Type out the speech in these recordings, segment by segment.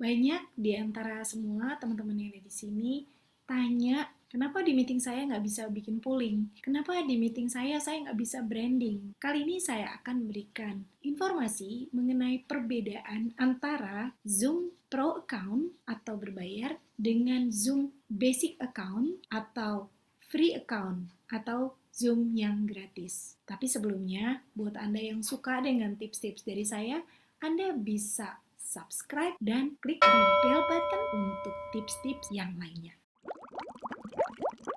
Banyak di antara semua teman-teman yang ada di sini tanya, kenapa di meeting saya nggak bisa bikin polling? Kenapa di meeting saya nggak bisa branding? Kali ini saya akan berikan informasi mengenai perbedaan antara Zoom Pro Account atau berbayar dengan Zoom Basic Account atau Free Account atau Zoom yang gratis. Tapi sebelumnya, buat Anda yang suka dengan tips-tips dari saya, Anda bisa subscribe dan klik di bell button untuk tips-tips yang lainnya.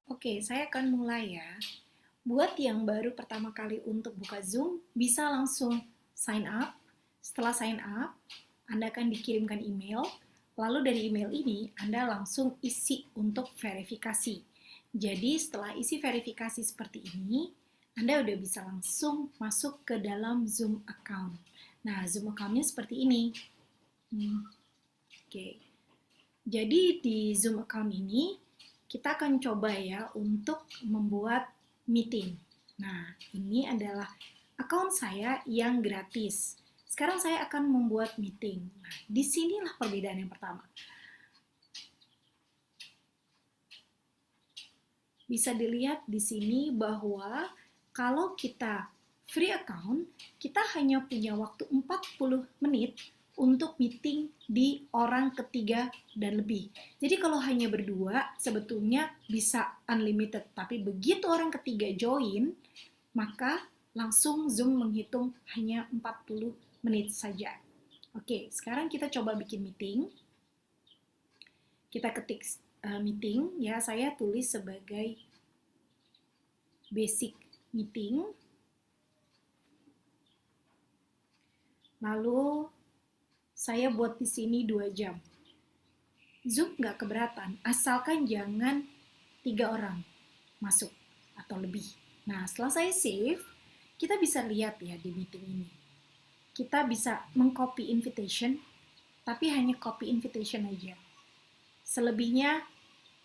Oke, saya akan mulai ya. Buat yang baru pertama kali untuk buka Zoom, bisa langsung sign up. Setelah sign up, Anda akan dikirimkan email. Lalu dari email ini, Anda langsung isi untuk verifikasi. Jadi setelah isi verifikasi seperti ini, Anda udah bisa langsung masuk ke dalam Zoom account. Nah, Zoom account-nya seperti ini. Oke. Jadi di Zoom account ini kita akan coba ya untuk membuat meeting. Nah, ini adalah account saya yang gratis. Sekarang saya akan membuat meeting. Nah, disinilah perbedaan yang pertama. Bisa dilihat di sini bahwa kalau kita free account, kita hanya punya waktu 40 menit untuk meeting di orang ketiga dan lebih. Jadi kalau hanya berdua, sebetulnya bisa unlimited. Tapi begitu orang ketiga join, maka langsung Zoom menghitung hanya 40 menit saja. Oke, sekarang kita coba bikin meeting. Kita ketik meeting, ya saya tulis sebagai basic meeting. Lalu saya buat di sini 2 jam. Zoom nggak keberatan, asalkan jangan 3 orang masuk atau lebih. Nah, setelah saya save, kita bisa lihat ya di meeting ini. Kita bisa mengcopy invitation, tapi hanya copy invitation aja. Selebihnya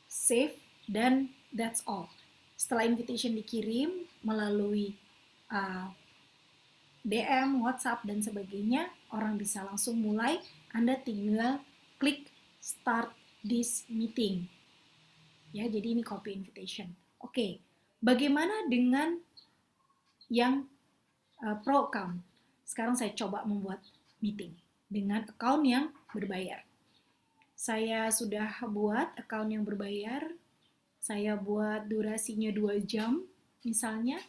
save dan that's all. Setelah invitation dikirim melalui DM, WhatsApp, dan sebagainya, orang bisa langsung mulai. Anda tinggal klik start this meeting. Ya, jadi ini copy invitation. Oke, bagaimana dengan yang pro account? Sekarang saya coba membuat meeting dengan account yang berbayar. Saya sudah buat account yang berbayar. Saya buat durasinya 2 jam misalnya.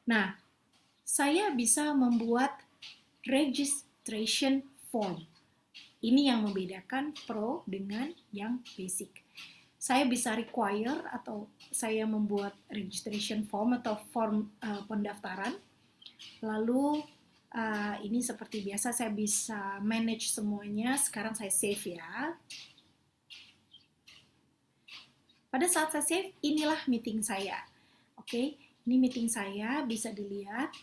Nah, saya bisa membuat registration form. Ini yang membedakan Pro dengan yang Basic. Saya bisa require atau saya membuat registration form atau form pendaftaran. Lalu ini seperti biasa saya bisa manage semuanya. Sekarang saya save ya. Pada saat saya save, inilah meeting saya. Oke, ini meeting saya, bisa dilihat.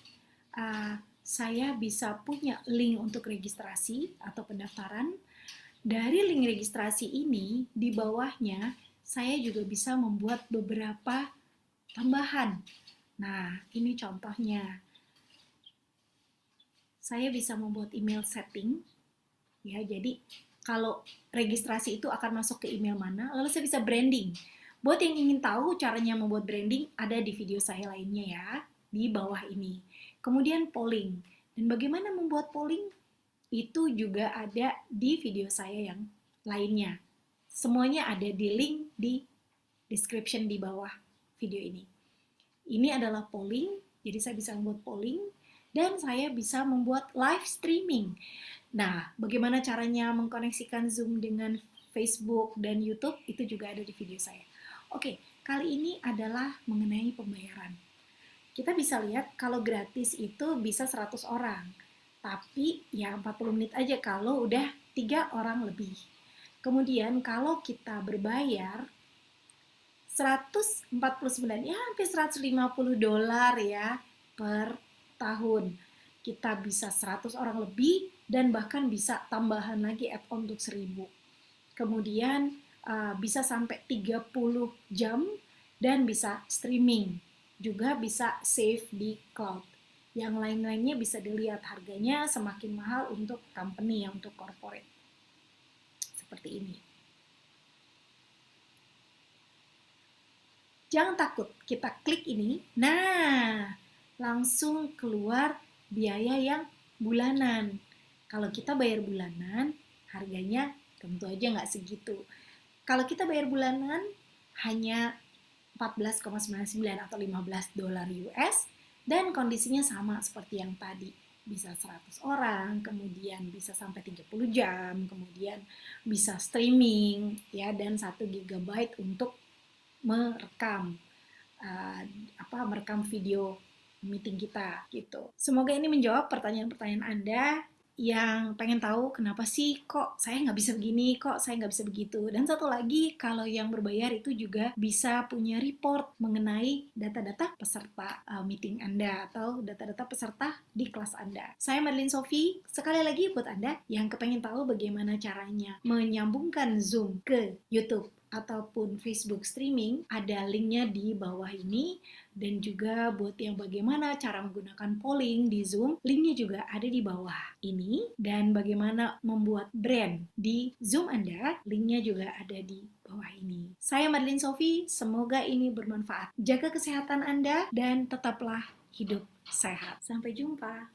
Saya bisa punya link untuk registrasi atau pendaftaran. Dari link registrasi ini, di bawahnya, saya juga bisa membuat beberapa tambahan. Nah, ini contohnya. Saya bisa membuat email setting. Ya, jadi kalau registrasi itu akan masuk ke email mana, lalu saya bisa branding. Buat yang ingin tahu caranya membuat branding, ada di video saya lainnya ya, di bawah ini. Kemudian polling. Dan bagaimana membuat polling? Itu juga ada di video saya yang lainnya. Semuanya ada di link di description di bawah video ini. Ini adalah polling, jadi saya bisa membuat polling, dan saya bisa membuat live streaming. Nah, bagaimana caranya mengkoneksikan Zoom dengan Facebook dan YouTube, itu juga ada di video saya. Oke, kali ini adalah mengenai pembayaran. Kita bisa lihat kalau gratis itu bisa 100 orang. Tapi ya 40 menit aja kalau udah 3 orang lebih. Kemudian kalau kita berbayar 149, ya hampir $150 ya per tahun. Kita bisa 100 orang lebih dan bahkan bisa tambahan lagi add-on untuk 1000. Kemudian bisa sampai 30 jam dan bisa streaming. Juga bisa save di cloud. Yang lain-lainnya bisa dilihat harganya semakin mahal untuk company, untuk corporate. seperti ini. Jangan takut, kita klik ini. Nah, langsung keluar biaya yang bulanan. Kalau kita bayar bulanan, harganya tentu aja nggak segitu. Kalau kita bayar bulanan, hanya 14,99 atau 15 dolar US, dan kondisinya sama seperti yang tadi. Bisa 100 orang, kemudian bisa sampai 30 jam, kemudian bisa streaming, ya, dan 1 GB untuk merekam merekam video meeting kita gitu. Semoga ini menjawab pertanyaan-pertanyaan Anda yang pengen tahu kenapa sih kok saya nggak bisa begini, kok saya nggak bisa begitu. Dan satu lagi, kalau yang berbayar itu juga bisa punya report mengenai data-data peserta meeting Anda atau data-data peserta di kelas Anda. Saya Madeline Sophie, sekali lagi buat Anda yang kepengen tahu bagaimana caranya menyambungkan Zoom ke YouTube ataupun Facebook streaming, ada linknya di bawah ini. Dan juga buat yang bagaimana cara menggunakan polling di Zoom, linknya juga ada di bawah ini. Dan bagaimana membuat brand di Zoom Anda, linknya juga ada di bawah ini. Saya Madeline Sophie, semoga ini bermanfaat. Jaga kesehatan Anda dan tetaplah hidup sehat. Sampai jumpa.